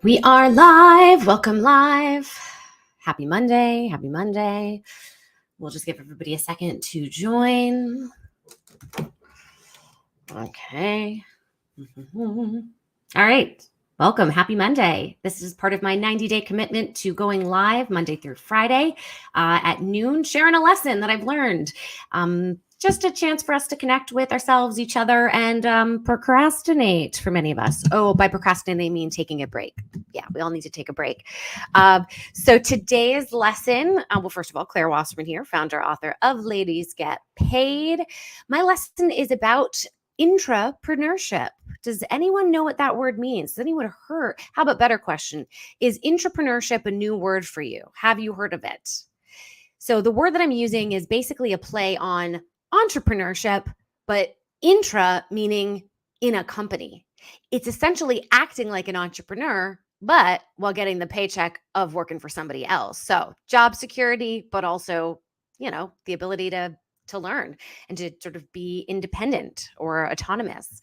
We are live. Welcome live. Happy Monday. Happy Monday. We'll just give everybody a second to join. Okay. All right. Welcome. Happy Monday. This is part of my 90-day commitment to going live Monday through Friday at noon, sharing a lesson that I've learned. Just a chance for us to connect with ourselves, each other, and procrastinate for many of us. Oh, by procrastinate, I mean taking a break. Yeah, we all need to take a break. So today's lesson, well, first of all, Claire Wasserman here, founder, author of Ladies Get Paid. My lesson is about intrapreneurship. Does anyone know what that word means? Does anyone heard? How about better question? Is intrapreneurship a new word for you? Have you heard of it? So the word that I'm using is basically a play on entrepreneurship, but intra meaning in a company. It's essentially acting like an entrepreneur, but while getting the paycheck of working for somebody else. So job security, but also, the ability to learn and to sort of be independent or autonomous.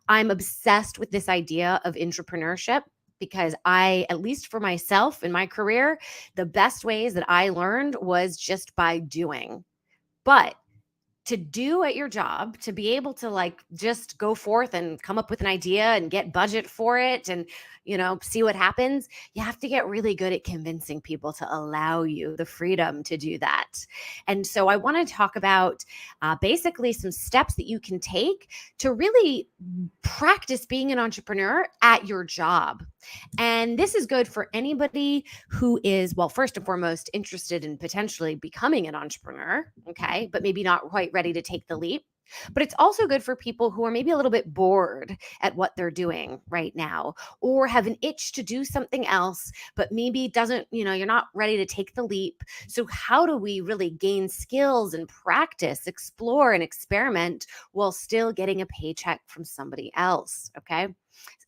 I'm obsessed with this idea of intrapreneurship because at least for myself in my career, the best ways that I learned was just by doing. But to do at your job, to be able to just go forth and come up with an idea and get budget for it and, see what happens, you have to get really good at convincing people to allow you the freedom to do that. And so I want to talk about basically some steps that you can take to really practice being an entrepreneur at your job. And this is good for anybody who is, well, first and foremost, interested in potentially becoming an entrepreneur, okay, but maybe not quite ready to take the leap. But it's also good for people who are maybe a little bit bored at what they're doing right now, or have an itch to do something else, but maybe doesn't, you're not ready to take the leap. So how do we really gain skills and practice, explore and experiment while still getting a paycheck from somebody else? Okay.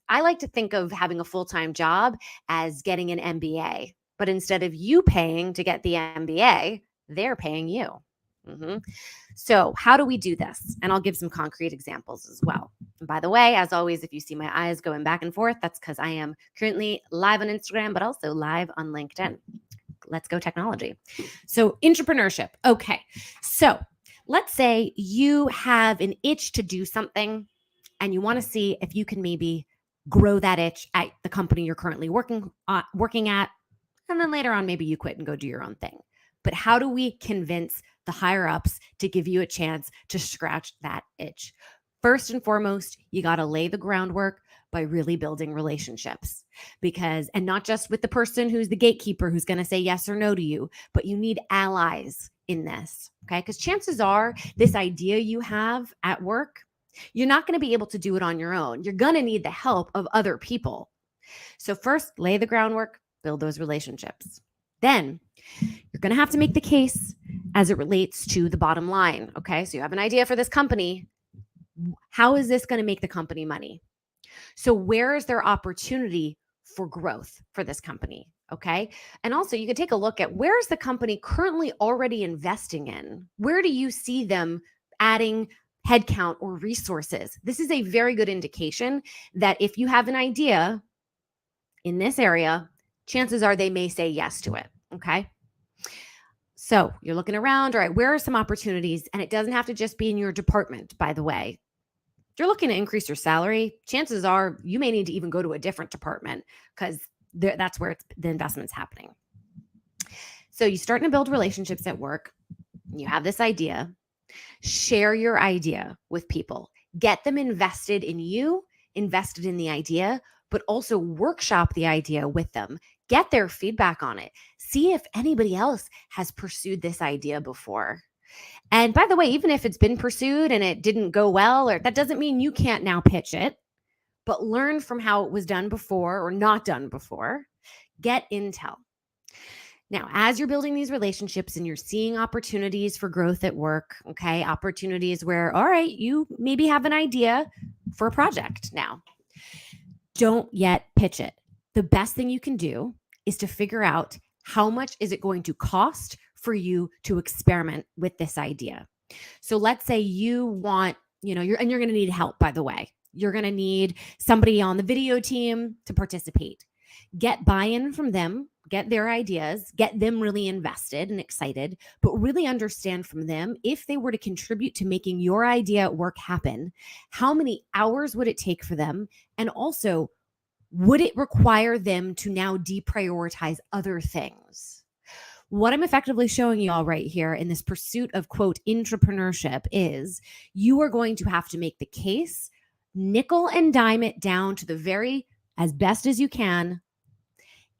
I like to think of having a full-time job as getting an MBA, but instead of you paying to get the MBA, they're paying you. So how do we do this? And I'll give some concrete examples as well. And by the way, as always, if you see my eyes going back and forth, that's because I am currently live on Instagram, but also live on LinkedIn. Let's go technology. So intrapreneurship. Okay. So let's say you have an itch to do something and you want to see if you can maybe grow that itch at the company you're currently working at. And then later on, maybe you quit and go do your own thing. But how do we convince the higher ups to give you a chance to scratch that itch? First and foremost, you got to lay the groundwork by really building relationships, and not just with the person who's the gatekeeper who's going to say yes or no to you, but you need allies in this. Okay. Because chances are this idea you have at work, you're not going to be able to do it on your own. You're going to need the help of other people. So first, lay the groundwork, build those relationships. Then you're going to have to make the case as it relates to the bottom line. Okay. So you have an idea for this company. How is this going to make the company money? So where is there opportunity for growth for this company? Okay. And also you could take a look at where is the company currently already investing in? Where do you see them adding headcount or resources? This is a very good indication that if you have an idea in this area, chances are they may say yes to it. Okay. So you're looking around, all right, where are some opportunities? And it doesn't have to just be in your department, by the way. If you're looking to increase your salary, chances are you may need to even go to a different department because that's where the investment's happening. So you're starting to build relationships at work. You have this idea. Share your idea with people. Get them invested in you, invested in the idea, but also workshop the idea with them. Get their feedback on it. See if anybody else has pursued this idea before. And by the way, even if it's been pursued and it didn't go well, or that doesn't mean you can't now pitch it, but learn from how it was done before or not done before. Get intel. Now, as you're building these relationships and you're seeing opportunities for growth at work, okay, opportunities where, all right, you maybe have an idea for a project now. Don't yet pitch it. The best thing you can do is to figure out how much is it going to cost for you to experiment with this idea. So let's say you want, you're going to need help, by the way. You're going to need somebody on the video team to participate. get buy-in from them, get their ideas, get them really invested and excited, but really understand from them, if they were to contribute to making your idea at work happen, how many hours would it take for them? And also, would it require them to now deprioritize other things? What I'm effectively showing you all right here in this pursuit of, quote, entrepreneurship is you are going to have to make the case, nickel and dime it down to the very, as best as you can.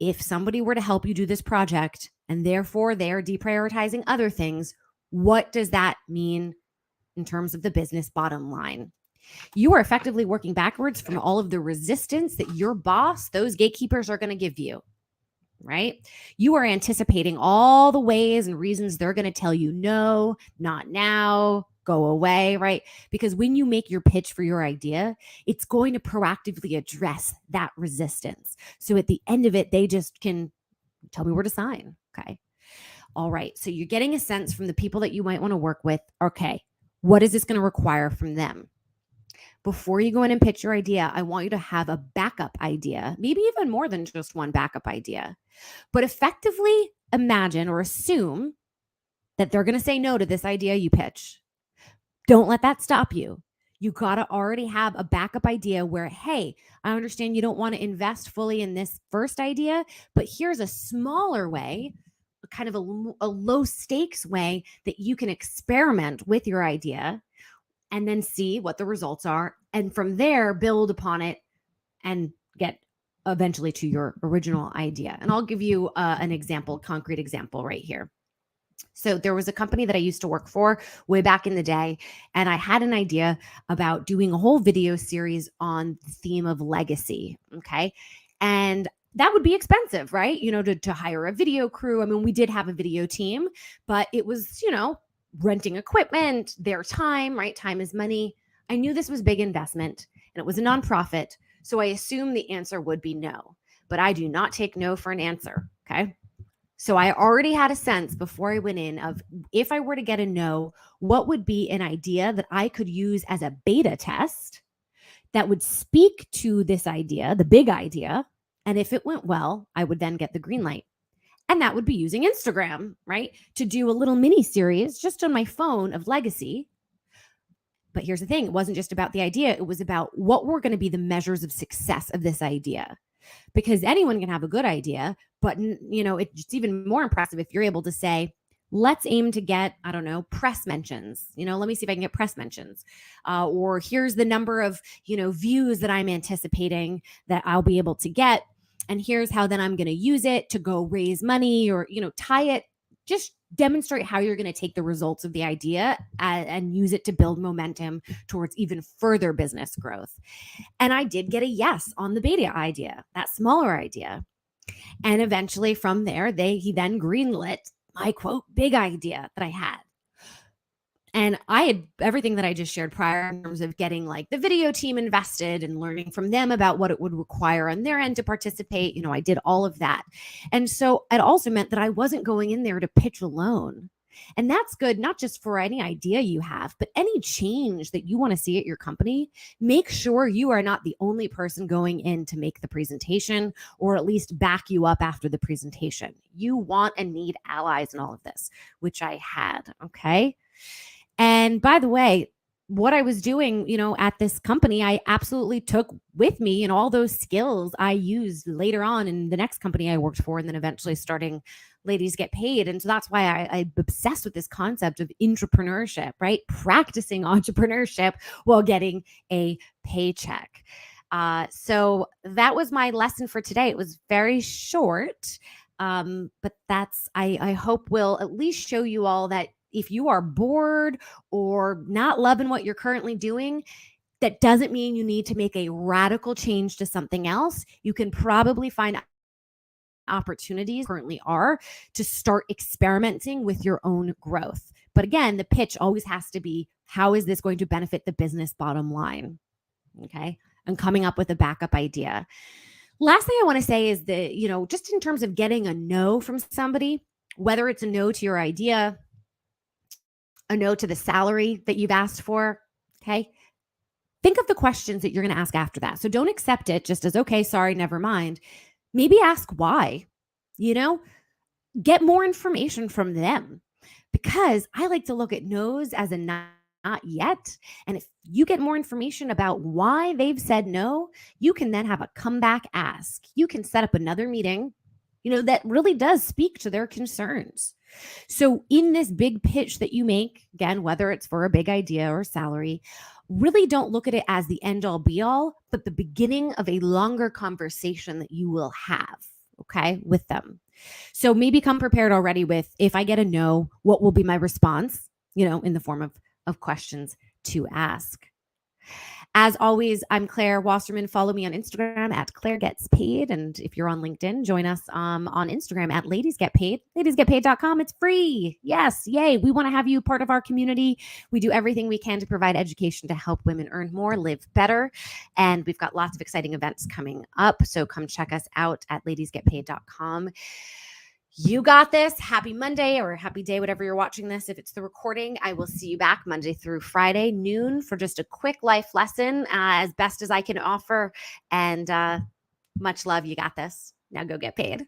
If somebody were to help you do this project and therefore they're deprioritizing other things, what does that mean in terms of the business bottom line? You are effectively working backwards from all of the resistance that your boss, those gatekeepers, are going to give you, right? You are anticipating all the ways and reasons they're going to tell you no, not now, go away, right? Because when you make your pitch for your idea, it's going to proactively address that resistance. So at the end of it, they just can tell me where to sign. Okay. All right. So you're getting a sense from the people that you might want to work with. Okay. What is this going to require from them? Before you go in and pitch your idea, I want you to have a backup idea, maybe even more than just one backup idea. But effectively imagine or assume that they're going to say no to this idea you pitch. Don't let that stop you. You got to already have a backup idea where, hey, I understand you don't want to invest fully in this first idea, but here's a smaller way, kind of a low stakes way that you can experiment with your idea and then see what the results are. And from there, build upon it and get eventually to your original idea. And I'll give you an example, concrete example right here. So there was a company that I used to work for way back in the day, and I had an idea about doing a whole video series on the theme of legacy. Okay. And that would be expensive, right? To hire a video crew. I mean, we did have a video team, but it was, renting equipment, their time, right? Time is money. I knew this was big investment and it was a nonprofit. So I assumed the answer would be no, but I do not take no for an answer. Okay. So I already had a sense before I went in of, if I were to get a no, what would be an idea that I could use as a beta test that would speak to this idea, the big idea. And if it went well, I would then get the green light. And that would be using Instagram, right? To do a little mini series just on my phone of legacy. But here's the thing. It wasn't just about the idea. It was about what were going to be the measures of success of this idea. Because anyone can have a good idea, but it's even more impressive if you're able to say, let's aim to get, I don't know, press mentions. Let me see if I can get press mentions. Or here's the number of, views that I'm anticipating that I'll be able to get. And here's how then I'm going to use it to go raise money or, tie it. Just demonstrate how you're going to take the results of the idea and use it to build momentum towards even further business growth. And I did get a yes on the beta idea, that smaller idea. And eventually from there, he then greenlit my, quote, big idea that I had. And I had everything that I just shared prior in terms of getting like the video team invested and learning from them about what it would require on their end to participate. I did all of that. And so it also meant that I wasn't going in there to pitch alone. And that's good, not just for any idea you have, but any change that you want to see at your company. Make sure you are not the only person going in to make the presentation or at least back you up after the presentation. You want and need allies in all of this, which I had. Okay. And by the way, what I was doing, at this company, I absolutely took with me, and all those skills I used later on in the next company I worked for, and then eventually starting Ladies Get Paid. And so that's why I'm obsessed with this concept of entrepreneurship, right? Practicing entrepreneurship while getting a paycheck. So that was my lesson for today. It was very short, but I hope will at least show you all that if you are bored or not loving what you're currently doing, that doesn't mean you need to make a radical change to something else. You can probably find opportunities currently are to start experimenting with your own growth. But again, the pitch always has to be, how is this going to benefit the business bottom line? Okay. And coming up with a backup idea. Last thing I want to say is that, just in terms of getting a no from somebody, whether it's a no to your idea, a no to the salary that you've asked for, okay? Think of the questions that you're going to ask after that. So don't accept it just as, okay, sorry, never mind. Maybe ask why, get more information from them, because I like to look at no's as a not yet. And if you get more information about why they've said no, you can then have a comeback ask. You can set up another meeting, that really does speak to their concerns. So in this big pitch that you make, again, whether it's for a big idea or salary, really don't look at it as the end all be all, but the beginning of a longer conversation that you will have, okay, with them. So maybe come prepared already with, if I get a no, what will be my response, in the form of questions to ask. As always, I'm Claire Wasserman. Follow me on Instagram at Claire Gets Paid. And if you're on LinkedIn, join us on Instagram at Ladies Get Paid. LadiesGetPaid.com. It's free. Yes. Yay. We want to have you part of our community. We do everything we can to provide education to help women earn more, live better. And we've got lots of exciting events coming up. So come check us out at LadiesGetPaid.com. You got this. Happy Monday or happy day, whatever you're watching this. If it's the recording, I will see you back Monday through Friday, noon, for just a quick life lesson as best as I can offer. And much love. You got this. Now go get paid.